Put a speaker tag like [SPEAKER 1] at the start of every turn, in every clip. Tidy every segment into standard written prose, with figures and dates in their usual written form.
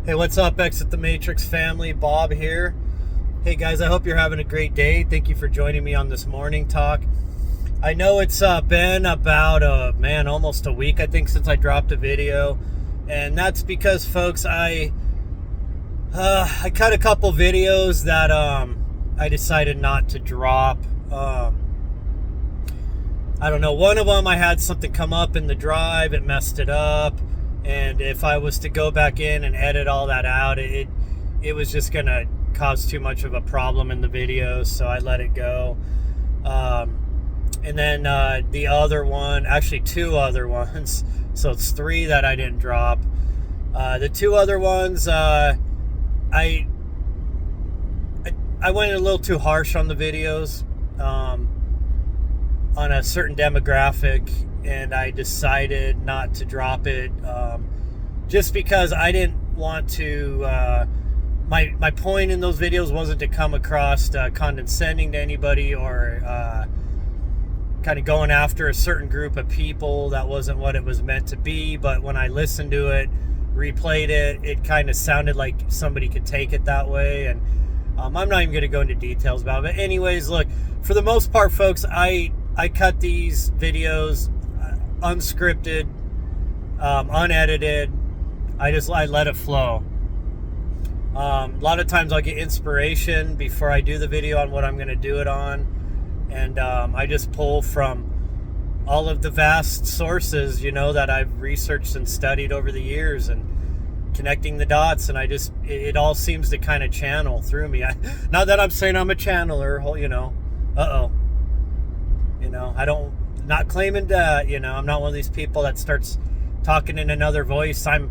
[SPEAKER 1] Hey, what's up, Exit the Matrix family? Bob here. Hey guys, I hope you're having a great day. Thank you for joining me on this morning talk. I know it's been about almost a week, I think, since I dropped a video, and that's because, folks, I cut a couple videos that I decided not to drop. I don't know. One of them, I had something come up in the drive, it messed it up. And if I was to go back in and edit all that out, it was just going to cause too much of a problem in the videos, so I let it go. And then the other one, actually two other ones, so it's three that I didn't drop. The two other ones, I went a little too harsh on the videos on a certain demographic, and I decided not to drop it just because I didn't want to. My point in those videos wasn't to come across condescending to anybody or kind of going after a certain group of people. That wasn't what it was meant to be. But when I listened to it, replayed it, it kind of sounded like somebody could take it that way. And I'm not even going to go into details about it. But anyways, look, for the most part, folks, I cut these videos unscripted, unedited. I let it flow. A lot of times I'll get inspiration before I do the video on what I'm going to do it on, and I just pull from all of the vast sources, that I've researched and studied over the years, and connecting the dots, and it all seems to kind of channel through me. Not that I'm saying I'm a channeler, I don't. Not claiming that, I'm not one of these people that starts talking in another voice. I'm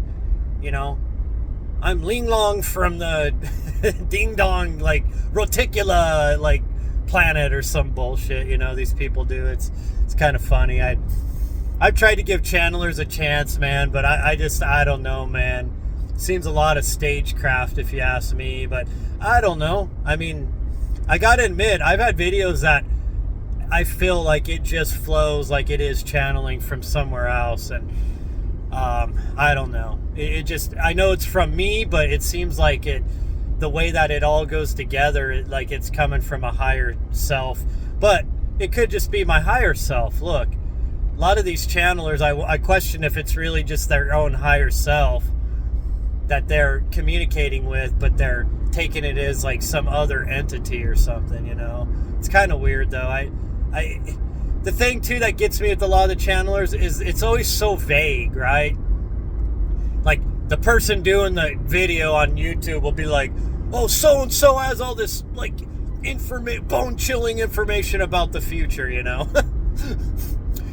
[SPEAKER 1] Ling Long from the Ding Dong, Roticula, planet or some bullshit, these people do. It's kind of funny. I've tried to give channelers a chance, man, but I don't know, man. Seems a lot of stagecraft, if you ask me, but I don't know. I mean, I gotta admit, I've had videos that I feel like it just flows like it is channeling from somewhere else, and I don't know. I know it's from me, but it seems like the way that it all goes together, it's coming from a higher self. But it could just be my higher self. Look, a lot of these channelers, I question if it's really just their own higher self that they're communicating with, but they're taking it as some other entity or something. It's kind of weird, though. The thing too that gets me with a lot of the channelers is it's always so vague, right? Like, the person doing the video on YouTube will be like, oh, so-and-so has all this bone-chilling information about the future, And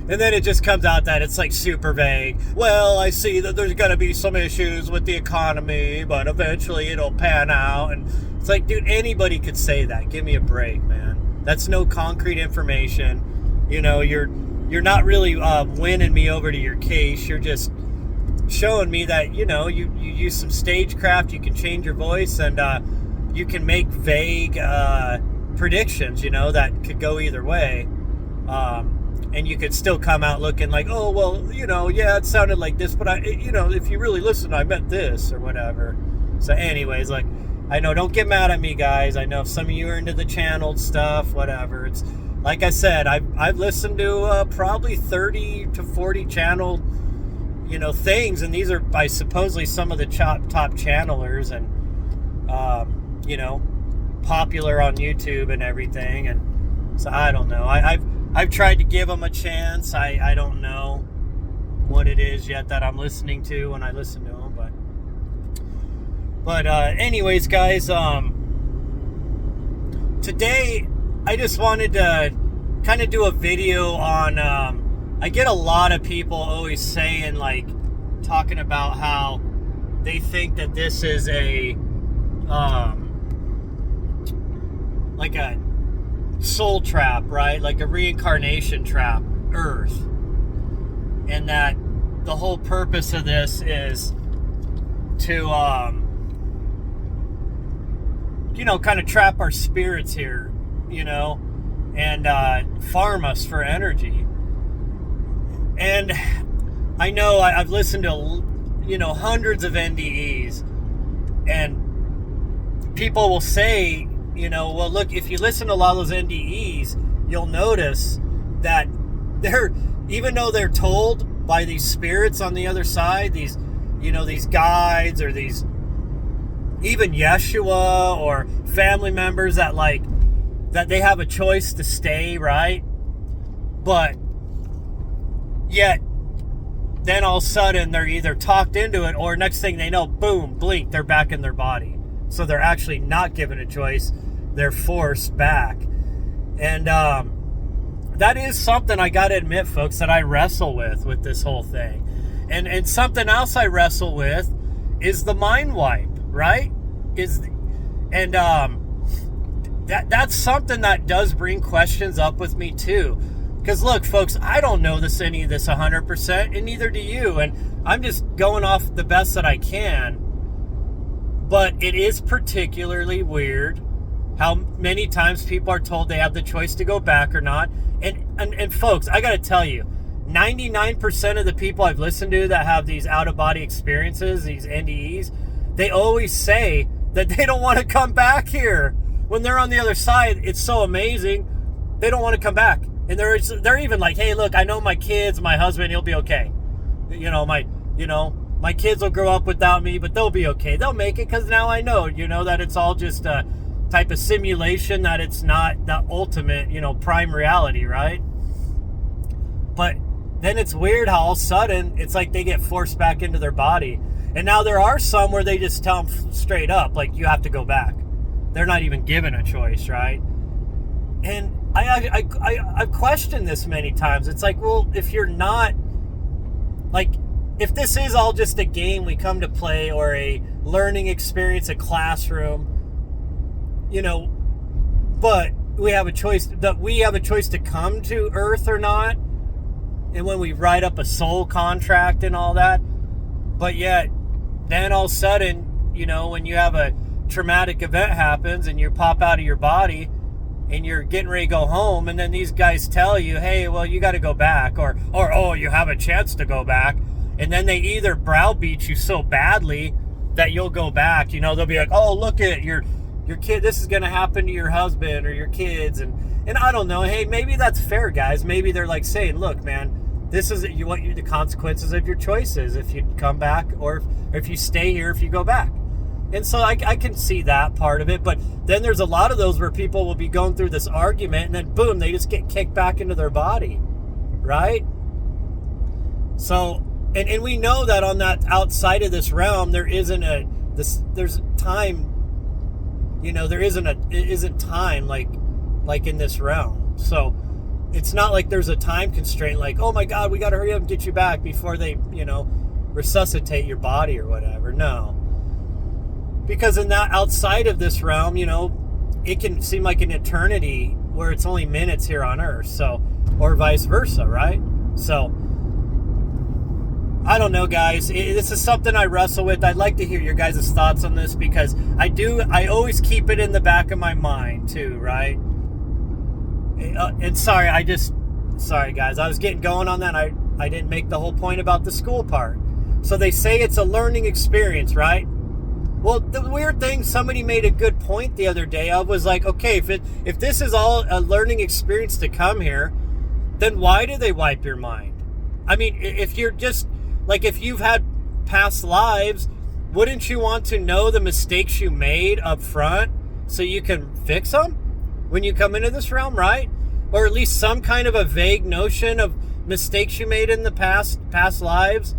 [SPEAKER 1] then it just comes out that it's super vague. Well, I see that there's going to be some issues with the economy, but eventually it'll pan out. And it's like, dude, anybody could say that. Give me a break, man. That's no concrete information. You're not really winning me over to your case. You're just showing me that, you use some stagecraft, you can change your voice, and you can make vague predictions, that could go either way. And you could still come out looking like, oh, well, yeah, it sounded like this, but if you really listen, I meant this or whatever. So anyways, I know, don't get mad at me, guys. I know some of you are into the channeled stuff, whatever. It's like I said, I've listened to probably 30 to 40 channeled, things, and these are by supposedly some of the top channelers, and popular on YouTube and everything. And so I don't know. I've tried to give them a chance. I don't know what it is yet that I'm listening to when I listen to them, But anyways, guys, today I just wanted to kind of do a video on, I get a lot of people always saying, talking about how they think that this is a soul trap, right? Like a reincarnation trap, Earth. And that the whole purpose of this is to, kind of trap our spirits here, and farm us for energy. And I know I've listened to, hundreds of NDEs, And people will say, well, look, if you listen to a lot of those NDEs, you'll notice that even though they're told by these spirits on the other side, these guides, or these, even Yeshua or family members, that they have a choice to stay, right? But yet, then all of a sudden they're either talked into it, or next thing they know, boom, blink, they're back in their body. So they're actually not given a choice. They're forced back. And that is something I got to admit, folks, that I wrestle with this whole thing. And something else I wrestle with is the mind wipe, right? That's something that does bring questions up with me too. Because look, folks, I don't know any of this 100%, and neither do you. And I'm just going off the best that I can. But it is particularly weird how many times people are told they have the choice to go back or not. And folks, I got to tell you, 99% of the people I've listened to that have these out-of-body experiences, these NDEs, they always say that they don't want to come back here. When they're on the other side, it's so amazing, they don't want to come back. And they're even like, hey, look, I know my kids, my husband, he'll be okay. My kids will grow up without me, but they'll be okay. They'll make it, because now I know, that it's all just a type of simulation, that it's not the ultimate, prime reality, right? But then it's weird how all of a sudden it's like they get forced back into their body. And now there are some where they just tell them straight up, like, you have to go back. They're not even given a choice, right? And I've questioned this many times. It's like, well, if you're not, like, if this is all just a game we come to play, or a learning experience, a classroom, but we have a choice to come to Earth or not. And when we write up a soul contract and all that, but yet then all of a sudden, when you have a traumatic event happens and you pop out of your body and you're getting ready to go home, and then these guys tell you, hey, well, you got to go back, or oh, you have a chance to go back. And then they either browbeat you so badly that you'll go back. They'll be like, oh, look at your kid, this is going to happen to your husband or your kids. And I don't know, hey, maybe that's fair, guys. Maybe they're like saying, look, man, this is the consequences of your choices if you come back, or if you stay here, if you go back. And so I can see that part of it. But then there's a lot of those where people will be going through this argument, and then boom, they just get kicked back into their body, right? So, and we know that on that outside of this realm, there isn't there's time, there isn't time like in this realm. So it's not like there's a time constraint, like, oh my God, we got to hurry up and get you back before they, resuscitate your body or whatever. No. Because in that outside of this realm, it can seem like an eternity where it's only minutes here on Earth. So, or vice versa, right? So, I don't know, guys. This is something I wrestle with. I'd like to hear your guys' thoughts on this, because I always keep it in the back of my mind too, right? And sorry guys, I was getting going on that. I didn't make the whole point about the school part. So they say it's a learning experience, right? Well, the weird thing, somebody made a good point the other day. I was like, okay, if this is all a learning experience to come here, then why do they wipe your mind? I mean, if you're just, like, if you've had past lives, wouldn't you want to know the mistakes you made up front so you can fix them when you come into this realm, right? Or at least some kind of a vague notion of mistakes you made in the past lives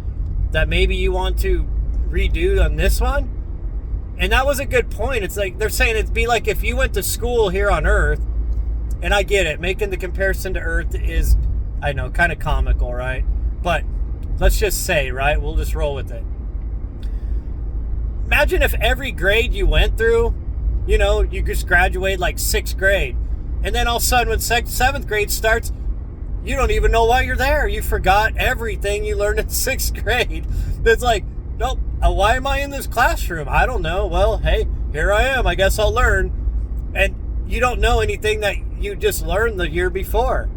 [SPEAKER 1] that maybe you want to redo on this one? And that was a good point. It's like, they're saying it'd be like if you went to school here on Earth, and I get it, making the comparison to Earth is, I know, kind of comical, right? But let's just say, right, we'll just roll with it. Imagine if every grade you went through, you just graduated like 6th grade. And then all of a sudden when 7th grade starts, you don't even know why you're there. You forgot everything you learned in 6th grade. It's like, nope, why am I in this classroom? I don't know. Well, hey, here I am. I guess I'll learn. And you don't know anything that you just learned the year before.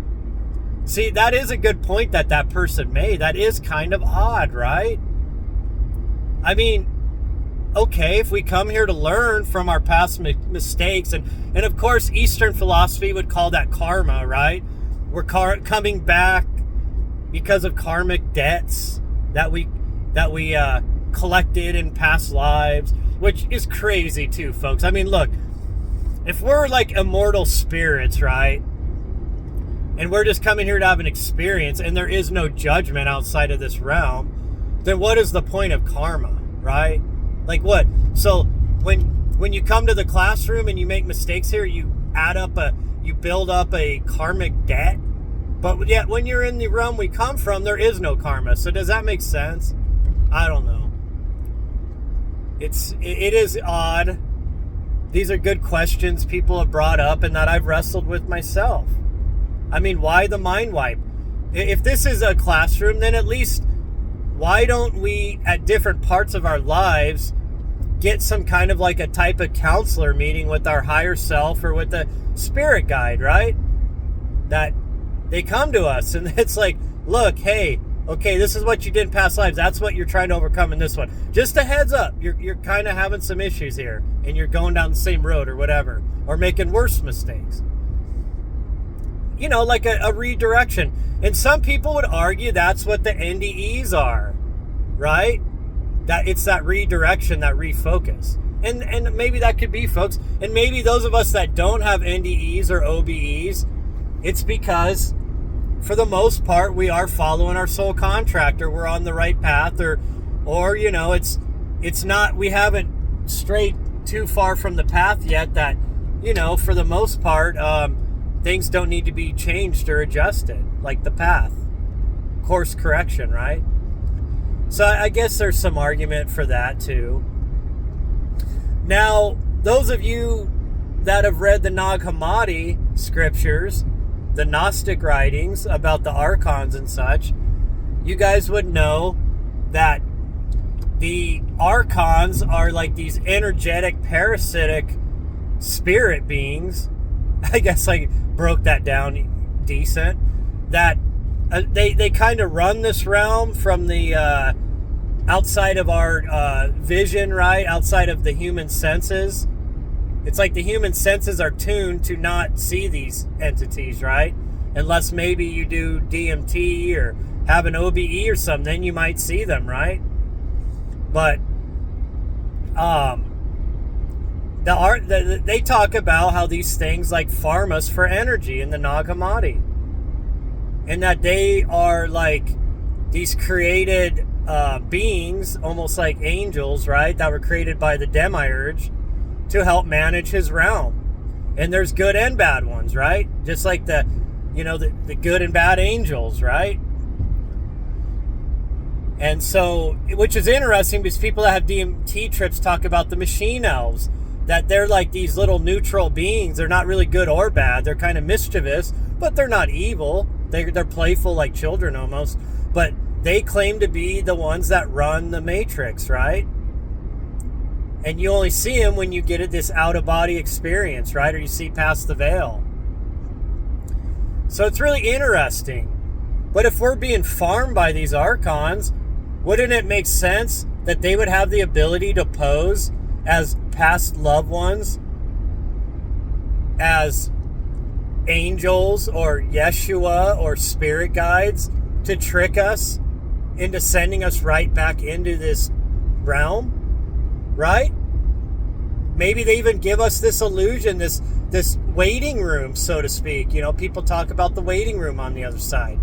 [SPEAKER 1] See, that is a good point that person made. That is kind of odd, right? I mean, okay, if we come here to learn from our past mistakes, and of course Eastern philosophy would call that karma, right? We're coming back because of karmic debts that we collected in past lives, which is crazy too, folks. I mean, look, if we're like immortal spirits, right, and we're just coming here to have an experience, and there is no judgment outside of this realm, then what is the point of karma, right? Like what? So when you come to the classroom and you make mistakes here, you build up a karmic debt. But yet when you're in the realm we come from, there is no karma. So does that make sense? I don't know. It is odd. These are good questions people have brought up and that I've wrestled with myself. I mean, why the mind wipe? If this is a classroom, then at least why don't we, at different parts of our lives, get some kind of like a type of counselor meeting with our higher self or with a spirit guide, right? That they come to us and it's like, look, hey, okay, this is what you did in past lives. That's what you're trying to overcome in this one. Just a heads up, you're kind of having some issues here and you're going down the same road or whatever, or making worse mistakes. You know, like a redirection. And some people would argue that's what the NDEs are, right? That it's that redirection, that refocus. And maybe that could be, folks. And maybe those of us that don't have NDEs or OBEs, it's because for the most part we are following our soul contract, or we're on the right path, or you know, it's not, we haven't strayed too far from the path yet, that, you know, for the most part, things don't need to be changed or adjusted, like the path. Course correction, right? So I guess there's some argument for that too. Now, those of you that have read the Nag Hammadi scriptures, the Gnostic writings about the archons and such, you guys would know that the archons are like these energetic, parasitic spirit beings. I guess I broke that down decent. That they kind of run this realm from the outside of our vision, right? Outside of the human senses. It's like the human senses are tuned to not see these entities, right? Unless maybe you do DMT or have an OBE or something, then you might see them, right? But they talk about how these things like farm us for energy in the Nag Hammadi, and that they are like these created beings, almost like angels, right? That were created by the Demiurge to help manage his realm. And there's good and bad ones, right? Just like the good and bad angels, right? And so, which is interesting because people that have DMT trips talk about the machine elves, that they're like these little neutral beings. They're not really good or bad. They're kind of mischievous, but they're not evil. They're playful like children almost. But they claim to be the ones that run the Matrix, right? And you only see them when you get this out-of-body experience, right? Or you see past the veil. So it's really interesting. But if we're being farmed by these archons, wouldn't it make sense that they would have the ability to pose as past loved ones, as angels or Yeshua or spirit guides, to trick us into sending us right back into this realm, right? Maybe they even give us this illusion, this waiting room, so to speak. You know, people talk about the waiting room on the other side.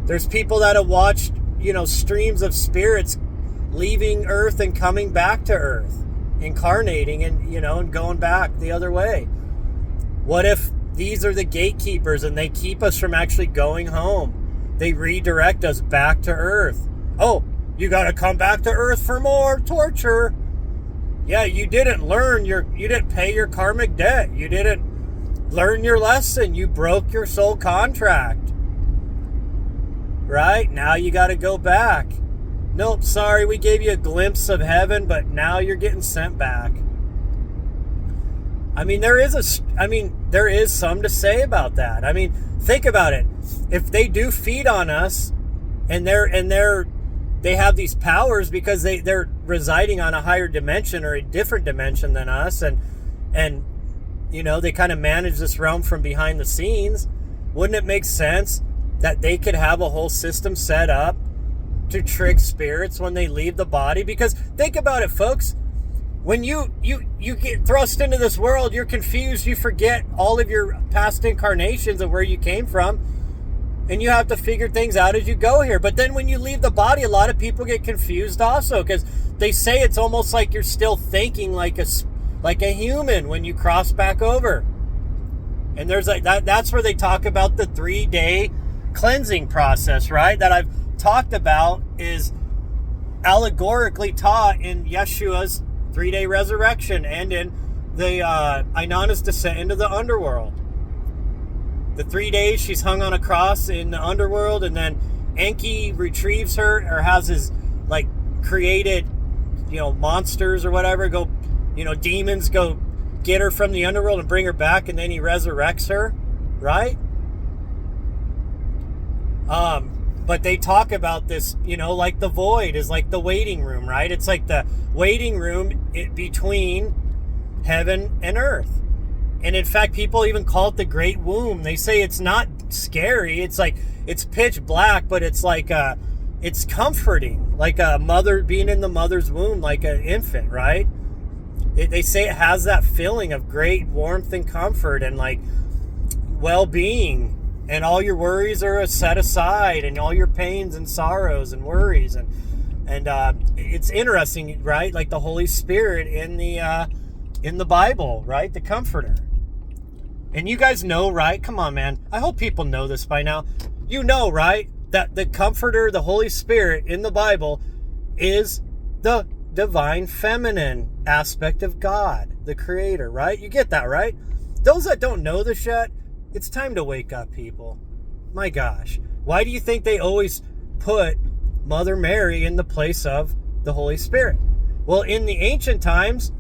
[SPEAKER 1] There's people that have watched, streams of spirits leaving Earth and coming back to Earth, incarnating and going back the other way. What if these are the gatekeepers and they keep us from actually going home? They redirect us back to Earth. Oh, you got to come back to Earth for more torture. Yeah, you didn't learn you didn't pay your karmic debt. You didn't learn your lesson. You broke your soul contract. Right? Now you got to go back. Nope, sorry, we gave you a glimpse of heaven, but now you're getting sent back. I mean, there is some to say about that. I mean, think about it. If they do feed on us, and they have these powers because they're residing on a higher dimension or a different dimension than us, and they kind of manage this realm from behind the scenes. Wouldn't it make sense that they could have a whole system set up to trick spirits when they leave the body? Because think about it, folks. When you get thrust into this world, you're confused. You forget all of your past incarnations of where you came from, and you have to figure things out as you go here. But then when you leave the body, a lot of people get confused also, because they say it's almost like you're still thinking like a human when you cross back over. And there's like that's where they talk about the 3-day cleansing process, right? That I've talked about is allegorically taught in Yeshua's 3-day resurrection and in the Inanna's descent into the underworld. The 3 days she's hung on a cross in the underworld, and then Enki retrieves her, or has his like created, monsters or whatever go, demons go get her from the underworld and bring her back, and then he resurrects her, right? But they talk about this, like the void is like the waiting room, right? It's like the waiting room between heaven and earth. And in fact, people even call it the great womb. They say it's not scary. It's like, it's pitch black, but it's like, it's comforting, like a mother being in the mother's womb, like an infant, right? They say it has that feeling of great warmth and comfort and like well-being. And all your worries are set aside, and all your pains and sorrows and worries, and it's interesting, right? Like the Holy Spirit in the Bible, right? The Comforter. And you guys know, right? Come on, man. I hope people know this by now. You know, right? That the Comforter, the Holy Spirit in the Bible, is the divine feminine aspect of God, the Creator, right? You get that, right? Those that don't know this yet, it's time to wake up, people. My gosh. Why do you think they always put Mother Mary in the place of the Holy Spirit? Well, in the ancient times,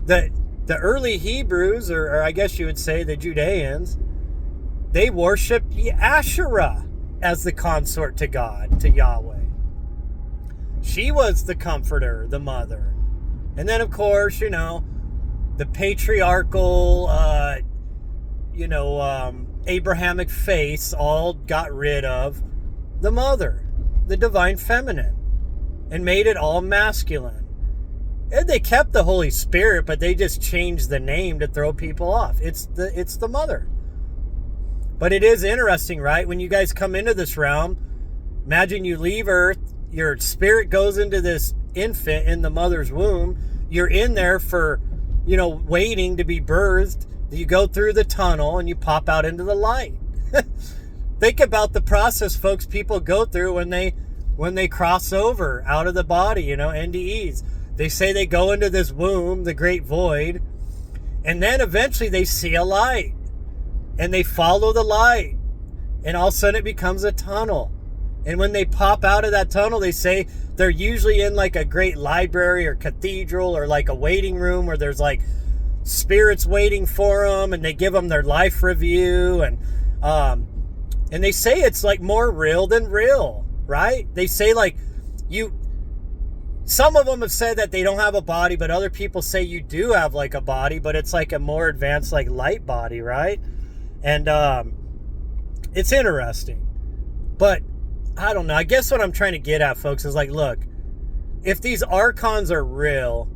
[SPEAKER 1] the early Hebrews, or I guess you would say the Judeans, they worshipped Asherah as the consort to God, to Yahweh. She was the comforter, the mother. And then, of course, the patriarchal, Abrahamic faiths all got rid of the mother, the divine feminine, and made it all masculine. And they kept the Holy Spirit, but they just changed the name to throw people off. It's the mother. But it is interesting, right? When you guys come into this realm, imagine you leave Earth, your spirit goes into this infant in the mother's womb. You're in there for, waiting to be birthed. You go through the tunnel and you pop out into the light. Think about the process, folks, people go through when they cross over out of the body, NDEs. They say they go into this womb, the great void, and then eventually they see a light. And they follow the light. And all of a sudden it becomes a tunnel. And when they pop out of that tunnel, they say they're usually in like a great library or cathedral or like a waiting room where there's like spirits waiting for them, and they give them their life review, and they say it's like more real than real, right? They say like some of them have said that they don't have a body, but other people say you do have like a body, but it's like a more advanced like light body, right? And it's interesting. But I don't know, I guess what I'm trying to get at, folks, is like, look, if these archons are real,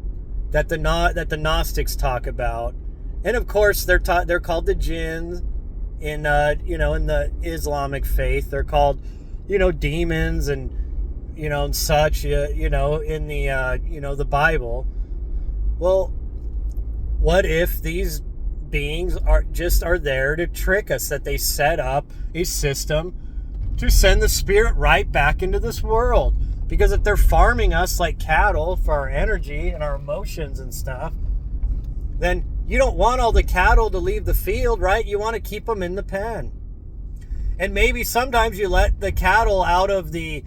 [SPEAKER 1] that the Gnostics talk about, and of course they're called the jinns in in the Islamic faith. They're called demons and and such in the the Bible. Well, what if these beings are there to trick us, that they set up a system to send the spirit right back into this world? Because if they're farming us like cattle for our energy and our emotions and stuff, then you don't want all the cattle to leave the field, right? You want to keep them in the pen. And maybe sometimes you let the cattle out of the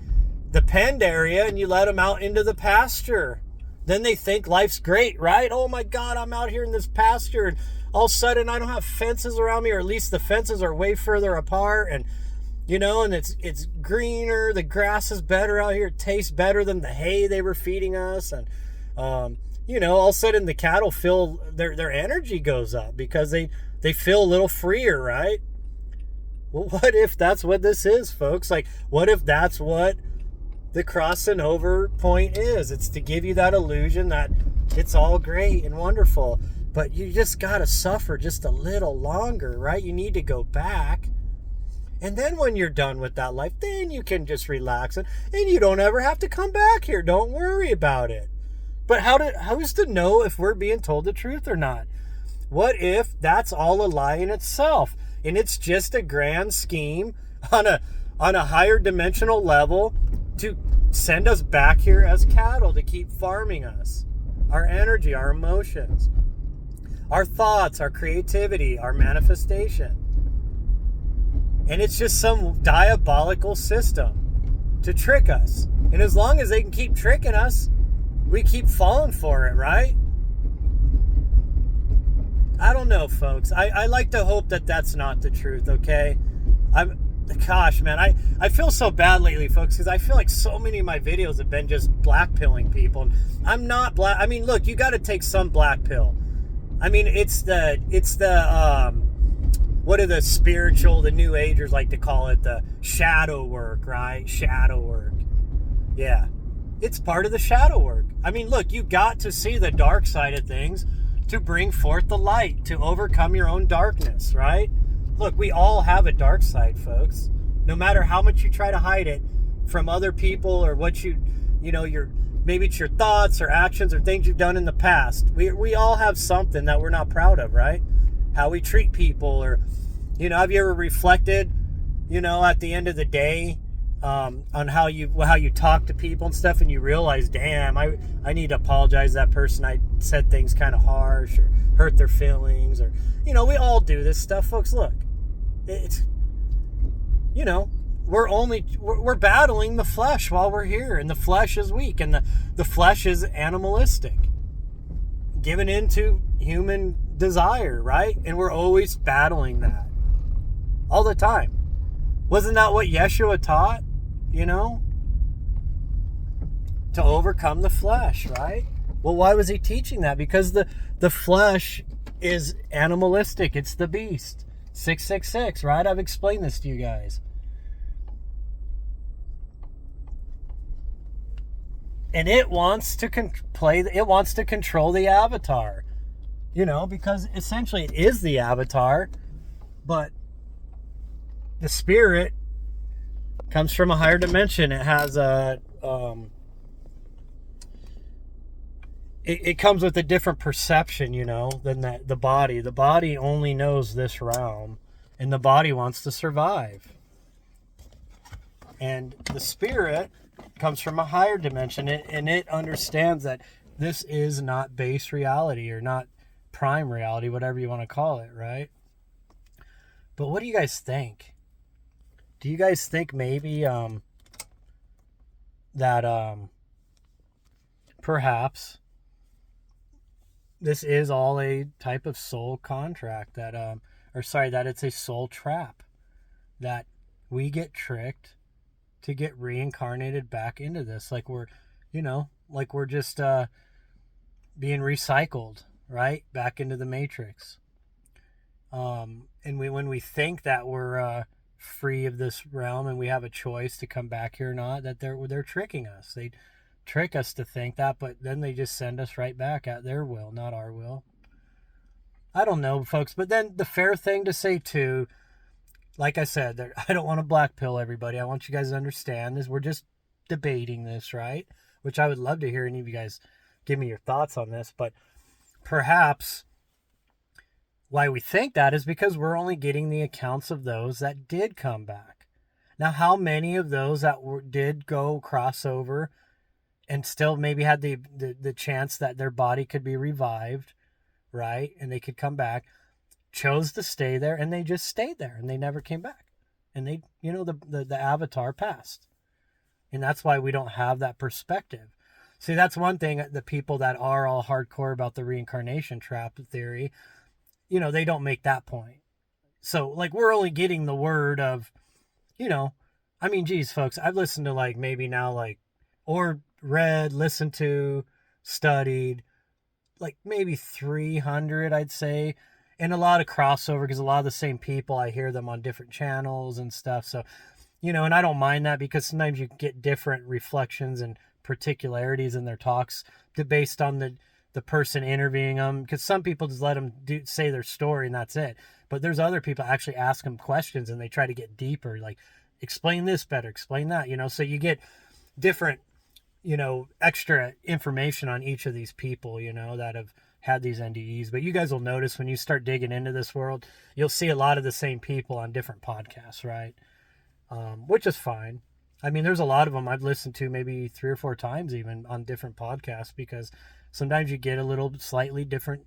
[SPEAKER 1] penned area and you let them out into the pasture. Then they think life's great, right? Oh my God, I'm out here in this pasture, and all of a sudden I don't have fences around me, or at least the fences are way further apart, and and it's greener, the grass is better out here, it tastes better than the hay they were feeding us, and All of a sudden the cattle feel their energy goes up because they feel a little freer, right? Well, what if that's what this is, folks? Like, what if that's what the crossing over point is? It's to give you that illusion that it's all great and wonderful, but you just got to suffer just a little longer, right? You need to go back. And then when you're done with that life, then you can just relax and you don't ever have to come back here. Don't worry about it. But who's to know if we're being told the truth or not? What if that's all a lie in itself? And it's just a grand scheme on a higher dimensional level to send us back here as cattle to keep farming us. Our energy, our emotions, our thoughts, our creativity, our manifestation. And it's just some diabolical system to trick us. And as long as they can keep tricking us, we keep falling for it, right? I don't know, folks. I like to hope that that's not the truth, okay? Gosh, man, I feel so bad lately, folks, because I feel like so many of my videos have been just black-pilling people. I'm not black. I mean, look, you got to take some black pill. I mean, it's the what are the New Agers like to call it, the shadow work, right? Shadow work. Yeah. It's part of the shadow work. I mean, look, you got to see the dark side of things to bring forth the light, to overcome your own darkness, right? Look, we all have a dark side, folks. No matter how much you try to hide it from other people or what maybe it's your thoughts or actions or things you've done in the past. We all have something that we're not proud of, right? How we treat people, or, have you ever reflected, at the end of the day, on how you talk to people and stuff, and you realize, damn, I need to apologize to that person. I said things kind of harsh or hurt their feelings, or, we all do this stuff, folks. Look, it's, we're battling the flesh while we're here, and the flesh is weak, and the flesh is animalistic, given into human desire, right? And we're always battling that all the time. Wasn't that what Yeshua taught? To overcome the flesh, right? Well, why was he teaching that? Because the flesh is animalistic. It's the beast. 666, right? I've explained this to you guys. And it wants to control the avatar. Because essentially it is the avatar, but the spirit comes from a higher dimension. It has it comes with a different perception, than the body. The body only knows this realm, and the body wants to survive. And the spirit comes from a higher dimension, and it understands that this is not base reality, or not prime reality, whatever you want to call it, right? But what do you guys think? Do you guys think maybe that perhaps this is all a type of soul contract, that it's a soul trap, that we get tricked to get reincarnated back into this, like we're just being recycled, right, back into the matrix. And when we think that we're free of this realm and we have a choice to come back here or not, that they're tricking us. They trick us to think that, but then they just send us right back at their will, not our will. I don't know, folks. But then the fair thing to say too, like I said, I don't want to black pill everybody. I want you guys to understand this. We're just debating this, right? Which I would love to hear any of you guys give me your thoughts on this. But perhaps why we think that is because we're only getting the accounts of those that did come back. Now, how many of those that did go crossover and still maybe had the chance that their body could be revived, right? And they could come back, chose to stay there, and they just stayed there and they never came back. And they, the avatar passed. And that's why we don't have that perspective. See, that's one thing, the people that are all hardcore about the reincarnation trap theory, they don't make that point. So, like, we're only getting the word of, geez, folks, I've listened to, like, maybe now, like, or read, listened to, studied, like maybe 300, I'd say. And a lot of crossover because a lot of the same people, I hear them on different channels and stuff. So, and I don't mind that because sometimes you get different reflections and particularities in their talks based on the person interviewing them. Because some people just let them say their story and that's it. But there's other people actually ask them questions and they try to get deeper, like explain this better, explain that, so you get different, extra information on each of these people, that have had these NDEs. But you guys will notice when you start digging into this world, you'll see a lot of the same people on different podcasts, right? Which is fine. I mean, there's a lot of them I've listened to maybe 3 or 4 times even on different podcasts because sometimes you get a little slightly different,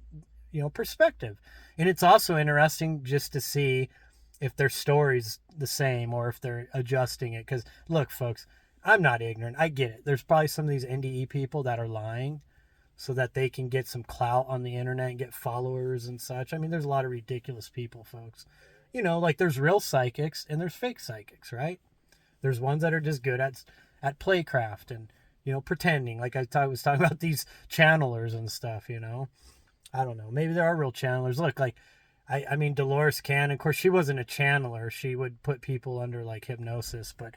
[SPEAKER 1] perspective. And it's also interesting just to see if their story's the same or if they're adjusting it. Because look, folks, I'm not ignorant. I get it. There's probably some of these NDE people that are lying so that they can get some clout on the internet and get followers and such. I mean, there's a lot of ridiculous people, folks. Like there's real psychics and there's fake psychics, right? There's ones that are just good at playcraft and, pretending. Like I was talking about these channelers and stuff, I don't know. Maybe there are real channelers. Look, like, I mean, Dolores Cannon, of course, she wasn't a channeler. She would put people under, like, hypnosis. But,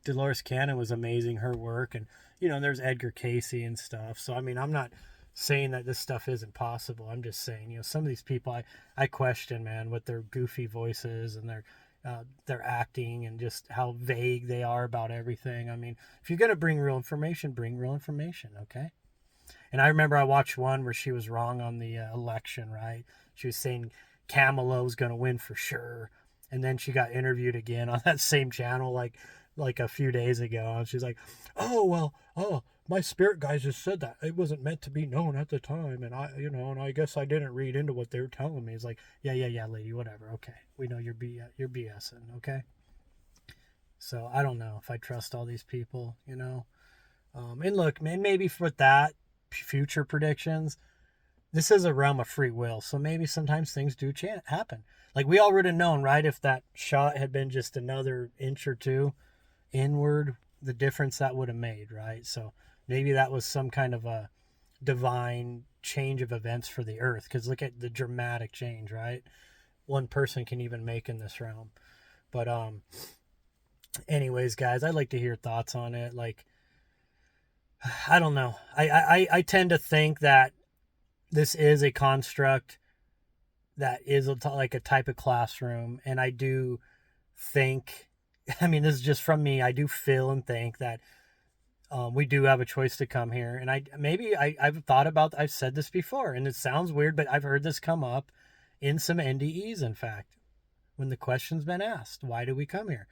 [SPEAKER 1] Dolores Cannon was amazing, her work. And, there's Edgar Casey and stuff. So, I mean, I'm not saying that this stuff isn't possible. I'm just saying, some of these people I question, man, with their goofy voices and their acting and just how vague they are about everything. I mean, if you're going to bring real information, okay? And I remember I watched one where she was wrong on the election, right? She was saying Kamala was going to win for sure. And then she got interviewed again on that same channel like a few days ago. And she's like, my spirit guys just said that. It wasn't meant to be known at the time. And and I guess I didn't read into what they were telling me. It's like, yeah, lady, whatever. Okay. We know you're BSing, okay? So I don't know if I trust all these people, And look, man, maybe for that, future predictions, this is a realm of free will, so maybe sometimes things do happen. Like we all would have known, right, if that shot had been just another inch or two inward, the difference that would have made, right? So maybe that was some kind of a divine change of events for the earth, because look at the dramatic change, right? One person can even make in this realm. But anyways, guys, I'd like to hear thoughts on it. Like, I don't know. I tend to think that this is a construct that is like a type of classroom. And I do think, I mean, this is just from me, I do feel and think that we do have a choice to come here. And I've thought about, I've said this before, and it sounds weird, but I've heard this come up in some NDEs, in fact, when the question's been asked, why do we come here?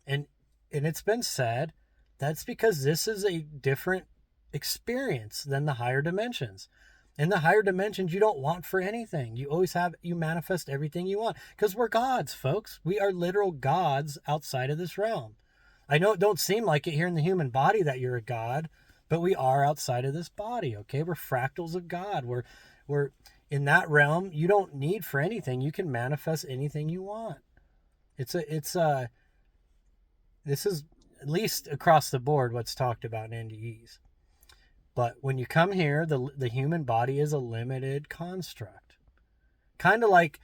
[SPEAKER 1] And it's been said that's because this is a different experience than the higher dimensions. In the higher dimensions, you don't want for anything. You manifest everything you want because we're gods, folks. We are literal gods outside of this realm. I know it don't seem like it here in the human body that you're a god, but we are outside of this body, okay? We're fractals of God. We're in that realm. You don't need for anything. You can manifest anything you want. This is at least across the board what's talked about in NDEs. But when you come here, the human body is a limited construct. Kind of like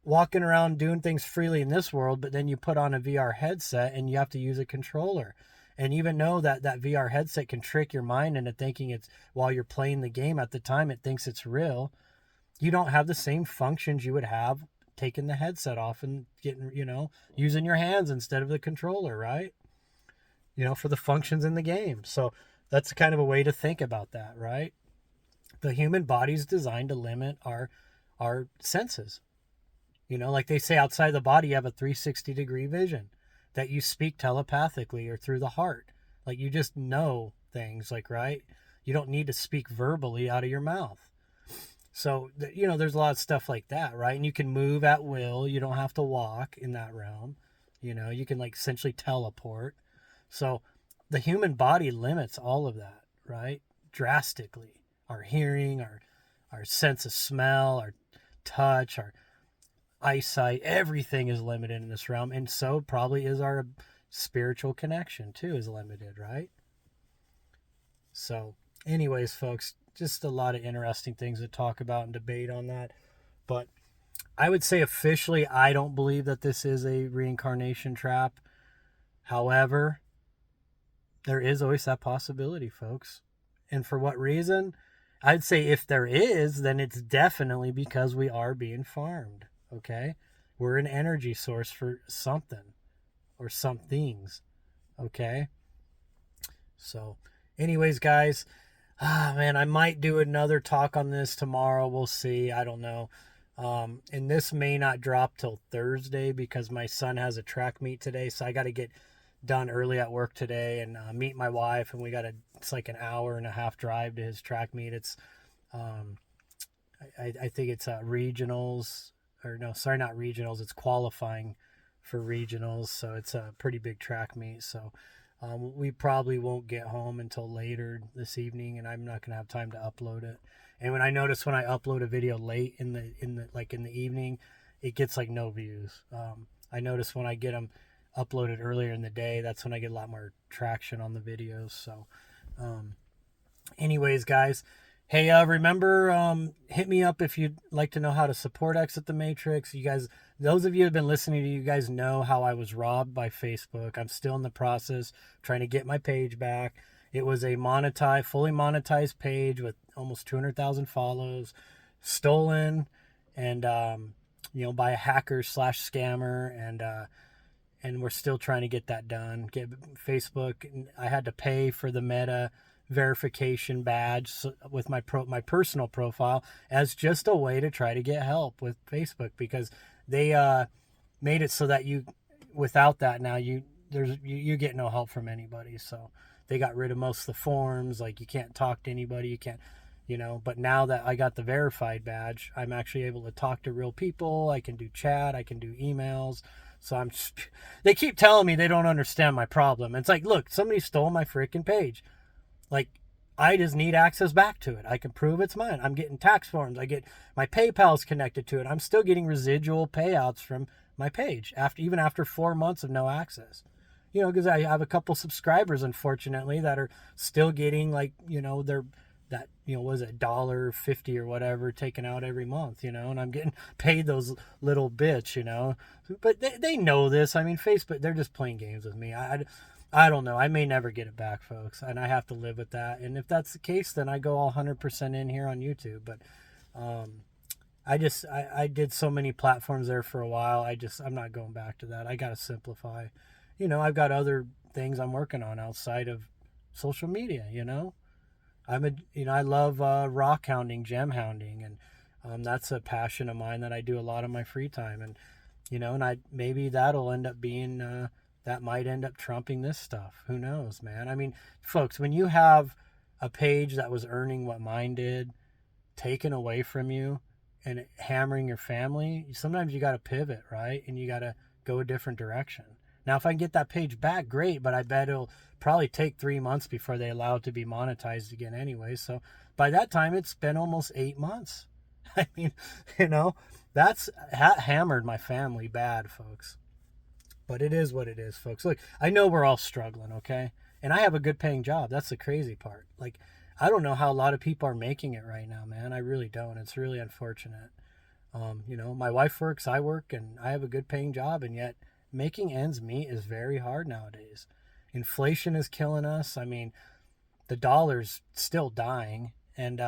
[SPEAKER 1] walking around doing things freely in this world, but then you put on a VR headset and you have to use a controller. And even though that VR headset can trick your mind into thinking it's, while you're playing the game at the time, it thinks it's real, you don't have the same functions you would have taking the headset off and getting, using your hands instead of the controller, right? For the functions in the game. So that's kind of a way to think about that, right? The human body is designed to limit our senses. Like they say, outside the body, you have a 360-degree vision that you speak telepathically or through the heart. Like you just know things, like, right? You don't need to speak verbally out of your mouth. So, there's a lot of stuff like that, right? And you can move at will. You don't have to walk in that realm. You can like essentially teleport. So the human body limits all of that, right? Drastically. Our hearing, our sense of smell, our touch, our eyesight, everything is limited in this realm. And so probably is our spiritual connection too, is limited, right? So anyways, folks, just a lot of interesting things to talk about and debate on that. But I would say officially, I don't believe that this is a reincarnation trap. However, there is always that possibility, folks. And for what reason? I'd say if there is, then it's definitely because we are being farmed. Okay? We're an energy source for something or some things. Okay? So, anyways, guys, man, I might do another talk on this tomorrow. We'll see. I don't know. And this may not drop till Thursday because my son has a track meet today. So I got to get done early at work today and meet my wife. And it's like an hour and a half drive to his track meet. It's, I think it's regionals, or no, sorry, not regionals. It's qualifying for regionals. So it's a pretty big track meet. So we probably won't get home until later this evening, and I'm not going to have time to upload it. And when I upload a video late in the evening, it gets like no views. I notice when I get them uploaded earlier in the day, that's when I get a lot more traction on the videos. So, anyways, guys, hey, remember, hit me up if you'd like to know how to support Exit the Matrix. You guys, those of you who have been listening to you guys know how I was robbed by Facebook. I'm still in the process trying to get my page back. It was a fully monetized page with almost 200,000 follows, stolen, and by a hacker / scammer, and we're still trying to get that done. Get Facebook. I had to pay for the Meta verification badge with my personal profile as just a way to try to get help with Facebook, because they made it so that without that now you get no help from anybody. So they got rid of most of the forms, like you can't talk to anybody, you can't, but now that I got the verified badge, I'm actually able to talk to real people. I can do chat, I can do emails. So they keep telling me they don't understand my problem. It's like, look, somebody stole my freaking page. Like, I just need access back to it. I can prove it's mine. I'm getting tax forms. My PayPal's connected to it. I'm still getting residual payouts from my page even after 4 months of no access. Because I have a couple subscribers, unfortunately, that are still getting was it $1.50 or whatever taken out every month, and I'm getting paid those little bits, but they know this. I mean, Facebook, they're just playing games with me. I don't know. I may never get it back, folks, and I have to live with that. And if that's the case, then I go all 100% in here on YouTube. But I did so many platforms there for a while. I'm not going back to that. I got to simplify. I've got other things I'm working on outside of social media, I love rock hounding, gem hounding, and that's a passion of mine that I do a lot of my free time. And, and maybe that'll end up being, that might end up trumping this stuff. Who knows, man? I mean, folks, when you have a page that was earning what mine did taken away from you and hammering your family, sometimes you got to pivot, right? And you got to go a different direction. Now, if I can get that page back, great, but I bet it'll probably take 3 months before they allow it to be monetized again anyway. So by that time, it's been almost 8 months. I mean, that's hammered my family bad, folks. But it is what it is, folks. Look, I know we're all struggling, okay? And I have a good paying job. That's the crazy part. Like, I don't know how a lot of people are making it right now, man. I really don't. It's really unfortunate. My wife works, I work, and I have a good paying job, and yet making ends meet is very hard nowadays. Inflation is killing us. I mean, the dollar's still dying, and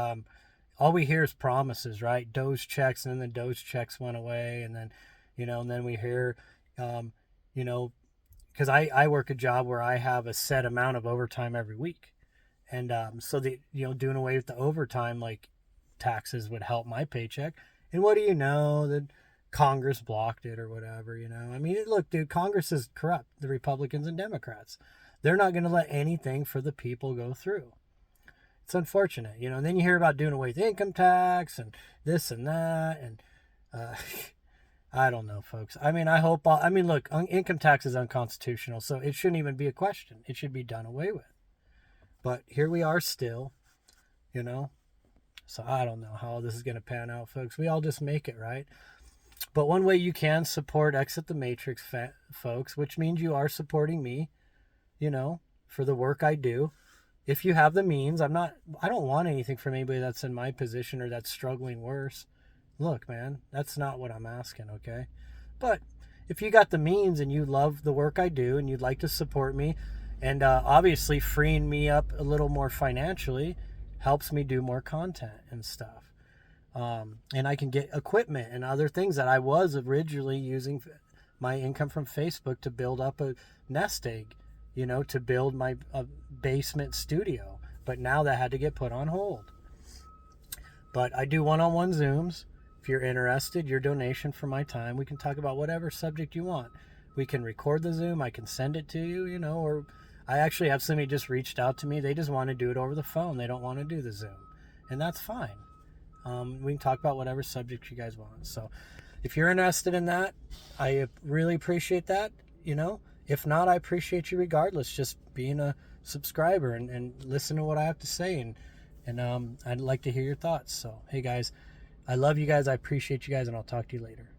[SPEAKER 1] all we hear is promises, right? Doge checks, and then the Doge checks went away, and then, and then we hear, because I work a job where I have a set amount of overtime every week, and so doing away with the overtime, like, taxes would help my paycheck. And what do you know? The Congress blocked it or whatever, I mean, look, dude, Congress is corrupt, the Republicans and Democrats. They're not going to let anything for the people go through. It's unfortunate, and then you hear about doing away with income tax and this and that, and I don't know, folks. I mean, look, income tax is unconstitutional, so it shouldn't even be a question. It should be done away with. But here we are still, so I don't know how this is going to pan out, folks. We all just make it, right? But one way you can support Exit the Matrix, folks, which means you are supporting me, for the work I do, if you have the means, I don't want anything from anybody that's in my position or that's struggling worse. Look, man, that's not what I'm asking, okay? But if you got the means and you love the work I do and you'd like to support me, and obviously freeing me up a little more financially helps me do more content and stuff. And I can get equipment and other things that I was originally using my income from Facebook to build up a nest egg, to build my basement studio. But now that had to get put on hold. But I do one-on-one Zooms. If you're interested, your donation for my time, we can talk about whatever subject you want. We can record the Zoom. I can send it to you, or I actually have somebody just reached out to me. They just want to do it over the phone. They don't want to do the Zoom. And that's fine. We can talk about whatever subject you guys want. So if you're interested in that, I really appreciate that. If not, I appreciate you regardless, just being a subscriber and listen to what I have to say. And I'd like to hear your thoughts. So, hey guys, I love you guys. I appreciate you guys, and I'll talk to you later.